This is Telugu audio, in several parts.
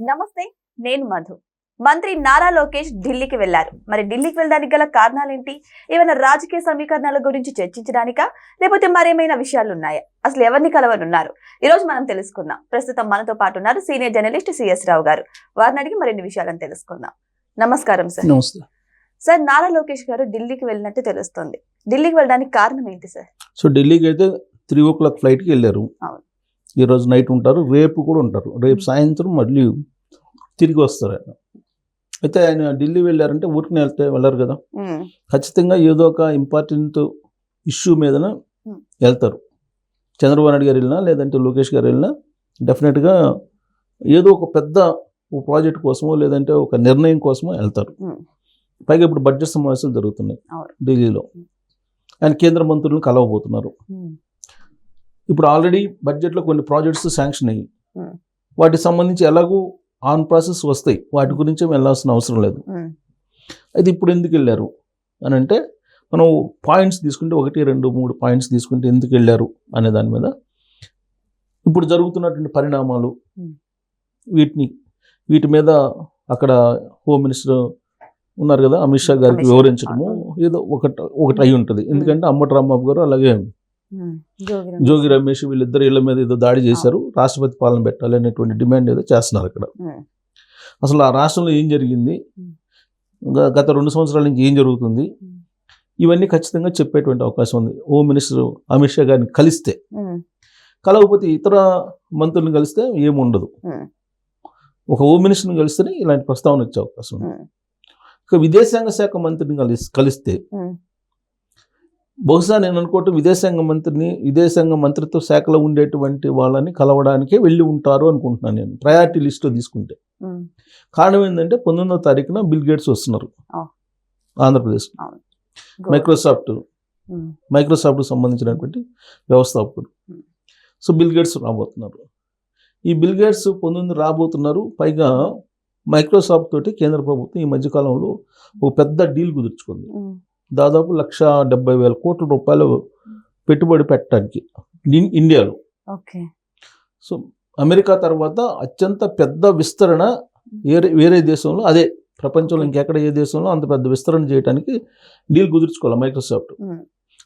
నమస్తే, నేను మధు. మంత్రి నారా లోకేష్ ఢిల్లీకి వెళ్లారు. మరి ఢిల్లీకి వెళ్ళడానికి గల కారణాలేంటి? ఏమైనా రాజకీయ సమీకరణాల గురించి చర్చించడానికా, లేకపోతే మరేమైనా విషయాలు ఉన్నాయా? అసలు ఎవరిని కలవనున్నారు? ఈ రోజు మనం తెలుసుకుందాం. ప్రస్తుతం మనతో పాటు ఉన్నారు సీనియర్ జర్నలిస్ట్ సిఎస్ రావు గారు. వారిని అడిగి మరిన్ని విషయాలను తెలుసుకుందాం. నమస్కారం సార్. నమస్తే సార్, నారా లోకేష్ గారు ఢిల్లీకి వెళ్ళినట్టు తెలుస్తుంది. ఢిల్లీకి వెళ్ళడానికి కారణం ఏంటి సార్? సో ఢిల్లీకి అయితే 3 o'clock ఫ్లైట్కి వెళ్ళారు. ఈ రోజు నైట్ ఉంటారు, రేపు కూడా ఉంటారు. రేపు సాయంత్రం మళ్ళీ తిరిగి వస్తారు ఆయన. అయితే ఆయన ఢిల్లీ వెళ్ళారంటే ఊరికి వెళ్ళారు కదా, ఖచ్చితంగా ఏదో ఒక ఇంపార్టెంట్ ఇష్యూ మీదన వెళ్తారు. చంద్రబాబు నాయుడు గారు వెళ్ళినా లేదంటే లోకేష్ గారు వెళ్ళినా డెఫినెట్గా ఏదో ఒక పెద్ద ప్రాజెక్ట్ కోసమో లేదంటే ఒక నిర్ణయం కోసమో వెళ్తారు. పైగా ఇప్పుడు బడ్జెట్ సమావేశాలు జరుగుతున్నాయి ఢిల్లీలో. ఆయన కేంద్ర మంత్రులను కలవబోతున్నారు. ఇప్పుడు ఆల్రెడీ బడ్జెట్లో కొన్ని ప్రాజెక్ట్స్ శాంక్షన్ అయ్యి వాటికి సంబంధించి ఎలాగూ ఆన్ ప్రాసెస్ వస్తాయి, వాటి గురించి వెళ్ళాల్సిన అవసరం లేదు. అయితే ఇప్పుడు ఎందుకు వెళ్ళారు అని అంటే, మనం పాయింట్స్ తీసుకుంటే 1, 2, 3 పాయింట్స్ తీసుకుంటే ఎందుకు వెళ్ళారు అనే దాని మీద ఇప్పుడు జరుగుతున్నటువంటి పరిణామాలు, వీటి మీద అక్కడ హోమ్ మినిస్టర్ ఉన్నారు కదా అమిత్ షా గారికి వివరించడము ఏదో ఒకటి అయి ఉంటుంది. ఎందుకంటే అంబటి రాంబాబు గారు అలాగే జోగి రమేష్ వీళ్ళిద్దరు ఇళ్ల మీద ఏదో దాడి చేశారు, రాష్ట్రపతి పాలన పెట్టాలి అనేటువంటి డిమాండ్ ఏదో చేస్తున్నారు అక్కడ. అసలు ఆ రాష్ట్రంలో ఏం జరిగింది, గత 2 సంవత్సరాల నుంచి ఏం జరుగుతుంది, ఇవన్నీ ఖచ్చితంగా చెప్పేటువంటి అవకాశం ఉంది. హోమ్ మినిస్టర్ అమిత్ షా గారిని కలవకపోతే ఇతర మంత్రులను కలిస్తే ఏముండదు. ఒక హోమ్ మినిస్టర్ని కలిస్తేనే ఇలాంటి ప్రస్తావన వచ్చే అవకాశం ఉంది. ఇక విదేశాంగ శాఖ మంత్రిని కలిస్తే బహుశా నేను అనుకోవటం విదేశాంగ మంత్రిత్వ శాఖలో ఉండేటువంటి వాళ్ళని కలవడానికే వెళ్ళి ఉంటారు అనుకుంటున్నాను నేను, ప్రయారిటీ లిస్ట్లో తీసుకుంటే. కారణం ఏంటంటే 19వ తారీఖున బిల్ గేట్స్ వస్తున్నారు ఆంధ్రప్రదేశ్. మైక్రోసాఫ్ట్కి సంబంధించినటువంటి వ్యవస్థాపకుడు. సో బిల్ గేట్స్ రాబోతున్నారు. ఈ బిల్ గేట్స్ 19 రాబోతున్నారు. పైగా మైక్రోసాఫ్ట్ తోటి కేంద్ర ప్రభుత్వం ఈ మధ్యకాలంలో ఒక పెద్ద డీల్ కుదుర్చుకుంది. దాదాపు 1,70,000 కోట్ల రూపాయలు పెట్టుబడి పెట్టడానికి ఇండియాలో. సో అమెరికా తర్వాత అత్యంత పెద్ద విస్తరణ వేరే దేశంలో, అదే ప్రపంచంలో ఇంకెక్కడ ఏ దేశంలో అంత పెద్ద విస్తరణ చేయడానికి డీల్ కుదుర్చుకోవాలి మైక్రోసాఫ్ట్.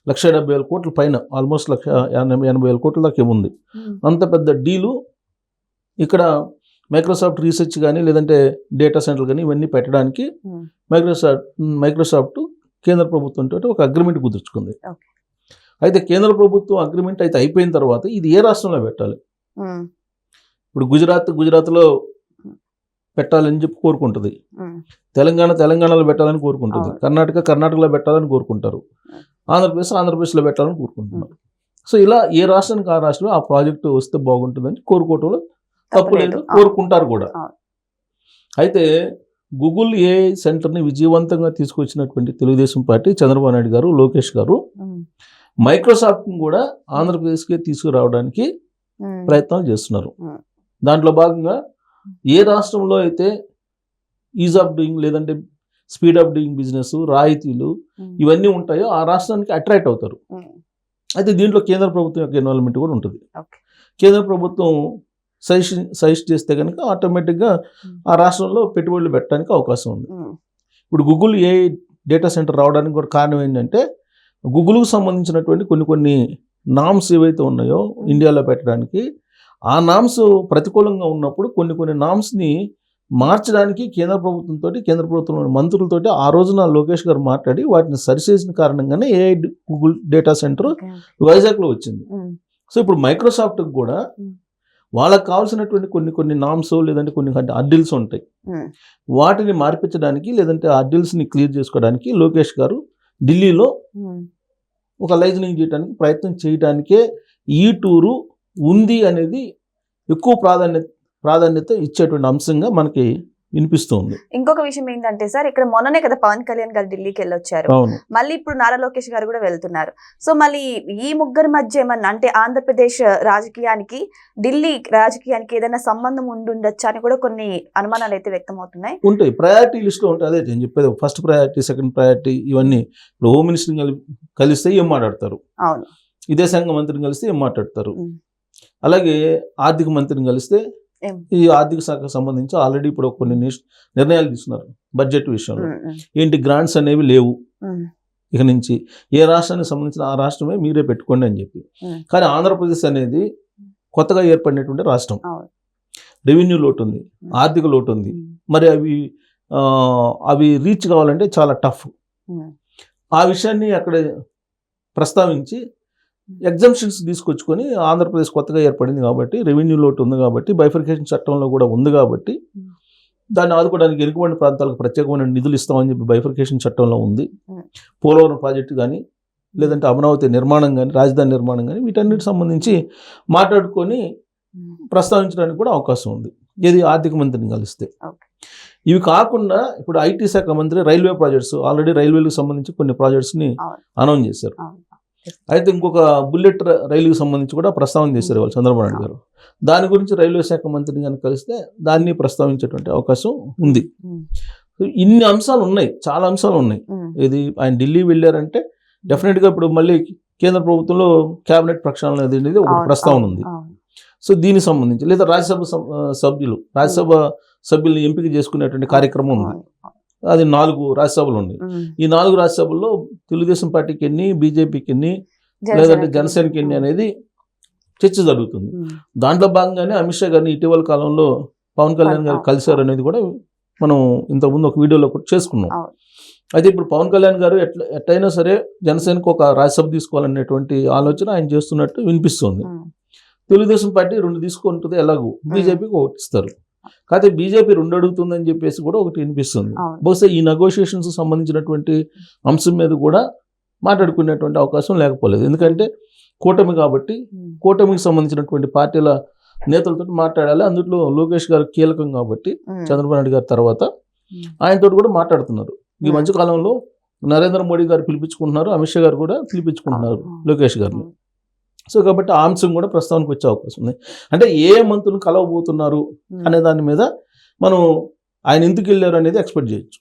1,70,000 కోట్ల పైన, ఆల్మోస్ట్ 1,80,000 కోట్ల దాకా ఏముంది. అంత పెద్ద డీలు ఇక్కడ మైక్రోసాఫ్ట్ రీసెర్చ్ కానీ లేదంటే డేటా సెంటర్ కానీ ఇవన్నీ పెట్టడానికి మైక్రోసాఫ్ట్ కేంద్ర ప్రభుత్వంతో ఒక అగ్రిమెంట్ కుదుర్చుకుంది. అయితే కేంద్ర ప్రభుత్వం అగ్రిమెంట్ అయితే అయిపోయిన తర్వాత ఇది ఏ రాష్ట్రంలో పెట్టాలి? ఇప్పుడు గుజరాత్లో పెట్టాలని చెప్పి కోరుకుంటుంది, తెలంగాణలో పెట్టాలని కోరుకుంటుంది, కర్ణాటకలో పెట్టాలని కోరుకుంటారు, ఆంధ్రప్రదేశ్లో పెట్టాలని కోరుకుంటున్నారు. సో ఇలా ఏ రాష్ట్రానికి ఆ రాష్ట్రంలో ఆ ప్రాజెక్టు వస్తే బాగుంటుందని కోరుకోవటంలో తప్పు లేదు, కోరుకుంటారు కూడా. అయితే గూగుల్ ఏఐ సెంటర్ని విజయవంతంగా తీసుకొచ్చినటువంటి తెలుగుదేశం పార్టీ, చంద్రబాబు నాయుడు గారు, లోకేష్ గారు మైక్రోసాఫ్ట్ని కూడా ఆంధ్రప్రదేశ్కి తీసుకురావడానికి ప్రయత్నాలు చేస్తున్నారు. దాంట్లో భాగంగా ఏ రాష్ట్రంలో అయితే ఈజ్ ఆఫ్ డూయింగ్ లేదంటే స్పీడ్ ఆఫ్ డూయింగ్ బిజినెస్, రాయితీలు ఇవన్నీ ఉంటాయో ఆ రాష్ట్రానికి అట్రాక్ట్ అవుతారు. అయితే దీంట్లో కేంద్ర ప్రభుత్వం యొక్క ఇన్వాల్వ్మెంట్ కూడా ఉంటుంది. కేంద్ర ప్రభుత్వం సజెస్ట్ చేస్తే కనుక ఆటోమేటిక్గా ఆ రాష్ట్రంలో పెట్టుబడులు పెట్టడానికి అవకాశం ఉంది. ఇప్పుడు గూగుల్ ఏఐ డేటా సెంటర్ రావడానికి కూడా కారణం ఏంటంటే, గూగుల్కి సంబంధించినటువంటి కొన్ని నామ్స్ ఏవైతే ఉన్నాయో ఇండియాలో పెట్టడానికి, ఆ నామ్స్ ప్రతికూలంగా ఉన్నప్పుడు కొన్ని నామ్స్ని మార్చడానికి కేంద్ర ప్రభుత్వంలోని మంత్రులతోటి ఆ రోజున లోకేష్ గారు మాట్లాడి వాటిని సరిచేసిన కారణంగానే ఏఐ గూగుల్ డేటా సెంటర్ వైజాగ్లో వచ్చింది. సో ఇప్పుడు మైక్రోసాఫ్ట్కి కూడా వాళ్ళకి కావాల్సినటువంటి కొన్ని నామ్స్ లేదంటే కొన్ని అడ్డిల్స్ ఉంటాయి, వాటిని మార్పించడానికి లేదంటే అడ్డిల్స్ని క్లియర్ చేసుకోవడానికి లోకేష్ గారు ఢిల్లీలో ఒక లైజనింగ్ చేయడానికి ప్రయత్నం చేయడానికే ఈ టూరు ఉంది అనేది ఎక్కువ ప్రాధాన్యత ఇచ్చేటువంటి అంశంగా మనకి వినిపిస్తుంది. ఇంకొక విషయం ఏంటంటే సార్, ఇక్కడ మొన్ననే కదా పవన్ కళ్యాణ్ గారు ఢిల్లీకి వెళ్ళొచ్చారు, మళ్ళీ ఇప్పుడు నారా లోకేష్ గారు కూడా వెళ్తున్నారు. సో మళ్ళీ ఈ ముగ్గురు మధ్య ఏమన్నా అంటే ఆంధ్రప్రదేశ్ రాజకీయానికి ఢిల్లీ రాజకీయానికి ఏదైనా సంబంధం ఉండొచ్చా అని కూడా కొన్ని అనుమానాలు అయితే వ్యక్తం అవుతున్నాయి. ఉంటాయి, ప్రయారిటీ లిస్ట్లో ఉంటాయి. అదే నేను చెప్పేది, ఫస్ట్ ప్రయారిటీ, సెకండ్ ప్రయారిటీ ఇవన్నీ. ఇప్పుడు హోమ్ మినిస్టర్ని కలిస్తే ఏం మాట్లాడతారు, విదేశాంగ మంత్రిని కలిస్తే ఏం మాట్లాడతారు, అలాగే ఆర్థిక మంత్రిని కలిస్తే ఏం? ఈ ఆర్థిక శాఖకు సంబంధించి ఆల్రెడీ ఇప్పుడు కొన్ని నిర్ణయాలు తీసుకున్నారు బడ్జెట్ విషయంలో. ఏంటి, గ్రాంట్స్ అనేవి లేవు ఇక నుంచి, ఏ రాష్ట్రానికి సంబంధించిన ఆ రాష్ట్రమే మీరే పెట్టుకోండి అని చెప్పి. కానీ ఆంధ్రప్రదేశ్ అనేది కొత్తగా ఏర్పడినటువంటి రాష్ట్రం, రెవెన్యూ లోటు ఉంది, ఆర్థిక లోటు ఉంది. మరి అవి రీచ్ కావాలంటే చాలా టఫ్. ఆ విషయాన్ని అక్కడ ప్రస్తావించి ఎగ్జంప్షన్స్ తీసుకొచ్చుకొని ఆంధ్రప్రదేశ్ కొత్తగా ఏర్పడింది కాబట్టి, రెవెన్యూ లోటు ఉంది కాబట్టి, బైఫర్కేషన్ చట్టంలో కూడా ఉంది కాబట్టి దాన్ని ఆదుకోవడానికి వెనుకబడిన ప్రాంతాలకు ప్రత్యేకమైన నిధులు ఇస్తామని చెప్పి బైఫర్కేషన్ చట్టంలో ఉంది. పోలవరం ప్రాజెక్టు కానీ, లేదంటే అమరావతి నిర్మాణం కానీ, రాజధాని నిర్మాణం కానీ, వీటన్నిటికి సంబంధించి మాట్లాడుకొని ప్రస్తావించడానికి కూడా అవకాశం ఉంది, ఏది ఆర్థిక మంత్రిని కలిస్తే. ఇవి కాకుండా ఇప్పుడు ఐటీ శాఖ మంత్రి రైల్వే ప్రాజెక్ట్స్, ఆల్రెడీ రైల్వేలకు సంబంధించి కొన్ని ప్రాజెక్ట్స్ని అనౌన్స్ చేశారు. అయితే ఇంకొక బుల్లెట్ రైలుకి సంబంధించి కూడా ప్రస్తావన చేశారు వాళ్ళు చంద్రబాబు నాయుడు గారు. దాని గురించి రైల్వే శాఖ మంత్రిని కనుక కలిస్తే దాన్ని ప్రస్తావించేటువంటి అవకాశం ఉంది. ఇన్ని అంశాలు ఉన్నాయి, చాలా అంశాలు ఉన్నాయి. ఇది ఆయన ఢిల్లీ వెళ్ళారంటే డెఫినెట్గా ఇప్పుడు మళ్ళీ కేంద్ర ప్రభుత్వంలో క్యాబినెట్ ప్రక్షాళన అనేది ఒక ప్రస్తావన ఉంది. సో దీనికి సంబంధించి లేదా రాజ్యసభ సభ్యుల్ని ఎంపిక చేసుకునేటువంటి కార్యక్రమం ఉంది. అది 4 రాజ్యసభలు ఉన్నాయి. ఈ 4 రాజ్యసభల్లో తెలుగుదేశం పార్టీకి ఎన్ని, బీజేపీకి ఎన్ని, లేదంటే జనసేనకి ఎన్ని అనేది చర్చ జరుగుతుంది. దాంట్లో భాగంగానే అమిత్ షా గారిని ఇటీవల కాలంలో పవన్ కళ్యాణ్ గారు కలిశారు అనేది కూడా మనం ఇంతకుముందు ఒక వీడియోలో కూడా చేసుకున్నాం. అయితే ఇప్పుడు పవన్ కళ్యాణ్ గారు ఎట్లయినా సరే జనసేనకు ఒక రాజ్యసభ తీసుకోవాలనేటువంటి ఆలోచన ఆయన చేస్తున్నట్టు వినిపిస్తుంది. తెలుగుదేశం పార్టీ 2 తీసుకుంటుంది, ఎలాగూ బీజేపీకి 1 ఇస్తారు. కాకపోతే బీజేపీ 2 అడుగుతుందని చెప్పేసి కూడా ఒకటి వినిపిస్తుంది. బహుశా ఈ నెగోషియేషన్స్ సంబంధించినటువంటి అంశం మీద కూడా మాట్లాడుకునేటువంటి అవకాశం లేకపోలేదు. ఎందుకంటే కూటమి కాబట్టి, కూటమికి సంబంధించినటువంటి పార్టీల నేతలతో మాట్లాడాలి. అందులో లోకేష్ గారు కీలకం కాబట్టి, చంద్రబాబు నాయుడు గారి తర్వాత ఆయనతో కూడా మాట్లాడుతున్నారు. ఈ మధ్యకాలంలో నరేంద్ర మోడీ గారు పిలిపించుకుంటున్నారు, అమిత్ షా గారు కూడా పిలిపించుకుంటున్నారు లోకేష్ గారిని. సో కాబట్టి ఆ అంశం కూడా ప్రస్తావనకు వచ్చే అవకాశం ఉంది. అంటే ఏ మంత్రులు కలవబోతున్నారు అనే దాని మీద మనం ఆయన ఎందుకు వెళ్ళారు అనేది ఎక్స్పెక్ట్ చేయొచ్చు.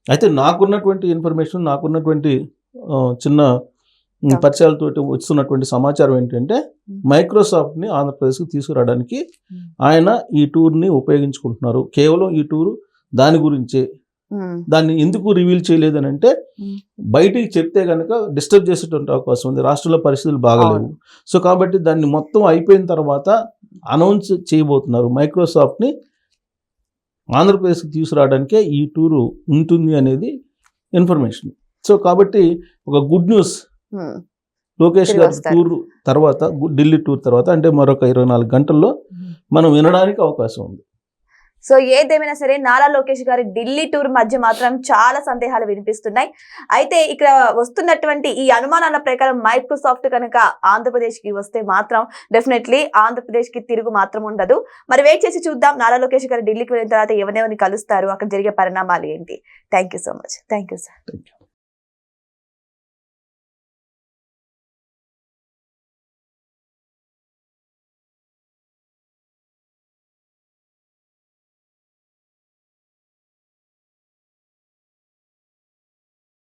అయితే నాకున్నటువంటి ఇన్ఫర్మేషన్, నాకున్నటువంటి చిన్న పరిచయాలతో వస్తున్నటువంటి సమాచారం ఏంటంటే, మైక్రోసాఫ్ట్ని ఆంధ్రప్రదేశ్కి తీసుకురావడానికి ఆయన ఈ టూర్ని ఉపయోగించుకుంటున్నారు. కేవలం ఈ టూరు దాని గురించే. దాన్ని ఎందుకు రివీల్ చేయలేదని అంటే, బయటికి చెప్తే కనుక డిస్టర్బ్ చేసేటువంటి అవకాశం ఉంది, రాష్ట్రంలో పరిస్థితులు బాగలేవు. సో కాబట్టి దాన్ని మొత్తం అయిపోయిన తర్వాత అనౌన్స్ చేయబోతున్నారు. మైక్రోసాఫ్ట్ని ఆంధ్రప్రదేశ్కి తీసుకురావడానికే ఈ టూరు ఉంటుంది అనేది ఇన్ఫర్మేషన్. సో కాబట్టి ఒక గుడ్ న్యూస్, లోకేష్ గారి టూర్ తర్వాత, ఢిల్లీ టూర్ తర్వాత, అంటే మరొక 24 గంటల్లో మనం వినడానికి అవకాశం ఉంది. సో ఏదేమైనా సరే నారా లోకేష్ గారి ఢిల్లీ టూర్ మధ్య మాత్రం చాలా సందేహాలు వినిపిస్తున్నాయి. అయితే ఇక్కడ వస్తున్నటువంటి ఈ అనుమానాల ప్రకారం మైక్రోసాఫ్ట్ కనుక ఆంధ్రప్రదేశ్ కి వస్తే మాత్రం డెఫినెట్లీ ఆంధ్రప్రదేశ్ కి తిరుగు మాత్రం ఉండదు. మరి వెయిట్ చేసి చూద్దాం నారా లోకేష్ గారు ఢిల్లీకి వెళ్ళిన తర్వాత ఎవరెవరిని కలుస్తారు, అక్కడ జరిగే పరిణామాలు ఏంటి. Thank you so much. Thank you sir.